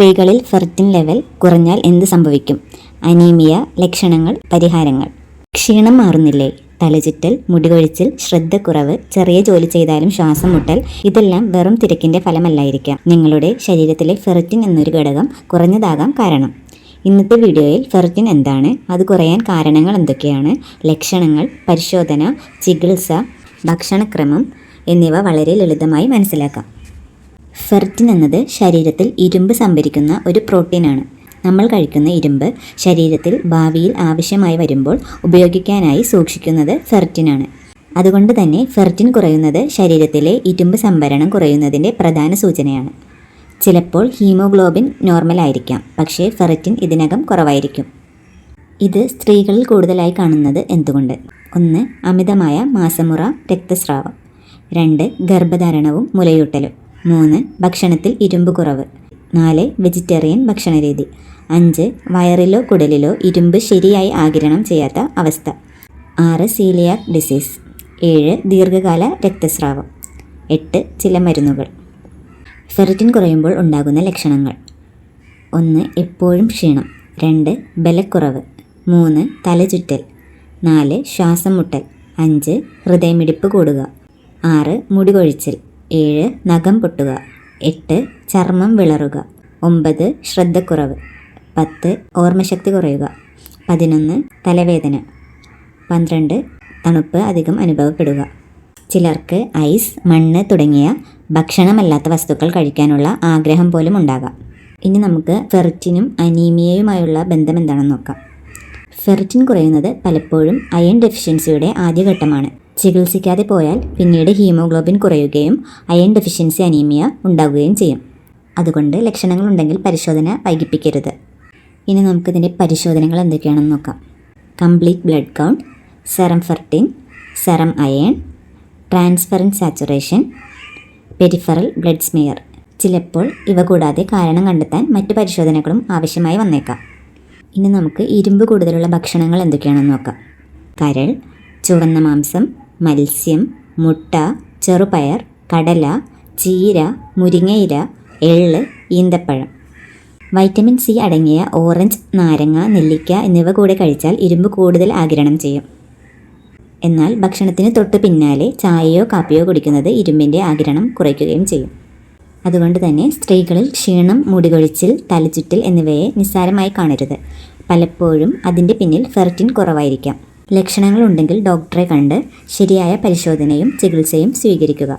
സ്ത്രീകളിൽ ഫെർറ്റിൻ ലെവൽ കുറഞ്ഞാൽ എന്ത് സംഭവിക്കും? അനീമിയ, ലക്ഷണങ്ങൾ, പരിഹാരങ്ങൾ. ക്ഷീണം മാറുന്നില്ലേ? തലചുറ്റൽ, മുടികൊഴിച്ചിൽ, ശ്രദ്ധക്കുറവ്, ചെറിയ ജോലി ചെയ്താലും ശ്വാസം മുട്ടൽ, ഇതെല്ലാം വെറും തിരക്കിൻ്റെ ഫലമല്ലായിരിക്കാം. നിങ്ങളുടെ ശരീരത്തിലെ ഫെർറ്റിൻ എന്നൊരു ഘടകം കുറഞ്ഞതാകാം കാരണം. ഇന്നത്തെ വീഡിയോയിൽ ഫെർറ്റിൻ എന്താണ്, അത് കുറയാൻ കാരണങ്ങൾ എന്തൊക്കെയാണ്, ലക്ഷണങ്ങൾ, പരിശോധന, ചികിത്സ, ഭക്ഷണക്രമം എന്നിവ വളരെ ലളിതമായി മനസ്സിലാക്കാം. ഫെർറ്റിൻ എന്നത് ശരീരത്തിൽ ഇരുമ്പ് സംഭരിക്കുന്ന ഒരു പ്രോട്ടീനാണ്. നമ്മൾ കഴിക്കുന്ന ഇരുമ്പ് ശരീരത്തിൽ ഭാവിയിൽ ആവശ്യമായി വരുമ്പോൾ ഉപയോഗിക്കാനായി സൂക്ഷിക്കുന്നത് ഫെർറ്റിനാണ്. അതുകൊണ്ട് തന്നെ ഫെർറ്റിൻ കുറയുന്നത് ശരീരത്തിലെ ഇരുമ്പ് സംഭരണം കുറയുന്നതിൻ്റെ പ്രധാന സൂചനയാണ്. ചിലപ്പോൾ ഹീമോഗ്ലോബിൻ നോർമലായിരിക്കാം, പക്ഷേ ഫെർറ്റിൻ ഇതിനകം കുറവായിരിക്കും. ഇത് സ്ത്രീകളിൽ കൂടുതലായി കാണുന്നത് എന്തുകൊണ്ട്? 1. അമിതമായ മാസമുറ, രക്തസ്രാവം. 2. ഗർഭധാരണവും മുലയൂട്ടലും. 3. ഭക്ഷണത്തിൽ ഇരുമ്പ് കുറവ്. 4. വെജിറ്റേറിയൻ ഭക്ഷണരീതി. 5. വയറിലോ കുടലിലോ ഇരുമ്പ് ശരിയായി ആഗിരണം ചെയ്യാത്ത അവസ്ഥ. 6. Coeliac disease. 7. ദീർഘകാല രക്തസ്രാവം. 8. ചില മരുന്നുകൾ. ഫെർറ്റിൻ കുറയുമ്പോൾ ഉണ്ടാകുന്ന ലക്ഷണങ്ങൾ. 1. എപ്പോഴും ക്ഷീണം. 2. ബലക്കുറവ്. 3. തലചുറ്റൽ. 4. ശ്വാസം മുട്ടൽ. 5. ഹൃദയമിടിപ്പ് കൂടുക. 6. മുടികൊഴിച്ചിൽ. 7. നഖം പൊട്ടുക. 8. ചർമ്മം വിളറുക. 9. ശ്രദ്ധക്കുറവ്. 10. ഓർമ്മശക്തി കുറയുക. 11. തലവേദന. 12. തണുപ്പ് അധികം അനുഭവപ്പെടുക. ചിലർക്ക് ഐസ്, മണ്ണ് തുടങ്ങിയ ഭക്ഷണമല്ലാത്ത വസ്തുക്കൾ കഴിക്കാനുള്ള ആഗ്രഹം പോലും ഉണ്ടാകാം. ഇനി നമുക്ക് ഫെർറ്റിനും അനീമിയയുമായുള്ള ബന്ധം എന്താണെന്ന് നോക്കാം. ഫെർറ്റിൻ കുറയുന്നത് പലപ്പോഴും അയൺ ഡെഫിഷ്യൻസിയുടെ ആദ്യഘട്ടമാണ്. ചികിത്സിക്കാതെ പോയാൽ പിന്നീട് ഹീമോഗ്ലോബിൻ കുറയുകയും അയൺ ഡെഫിഷ്യൻസി അനീമിയ ഉണ്ടാകുകയും ചെയ്യും. അതുകൊണ്ട് ലക്ഷണങ്ങളുണ്ടെങ്കിൽ പരിശോധന വൈകിപ്പിക്കരുത്. ഇനി നമുക്കിതിൻ്റെ പരിശോധനകൾ എന്തൊക്കെയാണെന്ന് നോക്കാം. Complete blood count, serum ferritin, serum iron, transferrin saturation, peripheral blood smear. ചിലപ്പോൾ ഇവ കൂടാതെ കാരണം കണ്ടെത്താൻ മറ്റു പരിശോധനകളും ആവശ്യമായി വന്നേക്കാം. ഇനി നമുക്ക് ഇരുമ്പ് കൂടുതലുള്ള ഭക്ഷണങ്ങൾ എന്തൊക്കെയാണെന്ന് നോക്കാം. കരൾ, ചുവന്ന മാംസം, മത്സ്യം, മുട്ട, ചെറുപയർ, കടല, ചീര, മുരിങ്ങയില, എള്ള്, ഈന്തപ്പഴം. വൈറ്റമിൻ സി അടങ്ങിയ ഓറഞ്ച്, നാരങ്ങ, നെല്ലിക്ക എന്നിവ കൂടെ കഴിച്ചാൽ ഇരുമ്പ് കൂടുതൽ ആഗിരണം ചെയ്യും. എന്നാൽ ഭക്ഷണത്തിന് തൊട്ട് പിന്നാലെ ചായയോ കാപ്പിയോ കുടിക്കുന്നത് ഇരുമ്പിൻ്റെ ആഗിരണം കുറയ്ക്കുകയും ചെയ്യും. അതുകൊണ്ട് തന്നെ സ്ത്രീകളിൽ ക്ഷീണം, മുടികൊഴിച്ചിൽ, തലചുറ്റൽ എന്നിവയെ നിസ്സാരമായി കാണരുത്. പലപ്പോഴും അതിൻ്റെ പിന്നിൽ ഫെർറ്റിൻ കുറവായിരിക്കാം. ലക്ഷണങ്ങളുണ്ടെങ്കിൽ ഡോക്ടറെ കണ്ട് ശരിയായ പരിശോധനയും ചികിത്സയും സ്വീകരിക്കുക.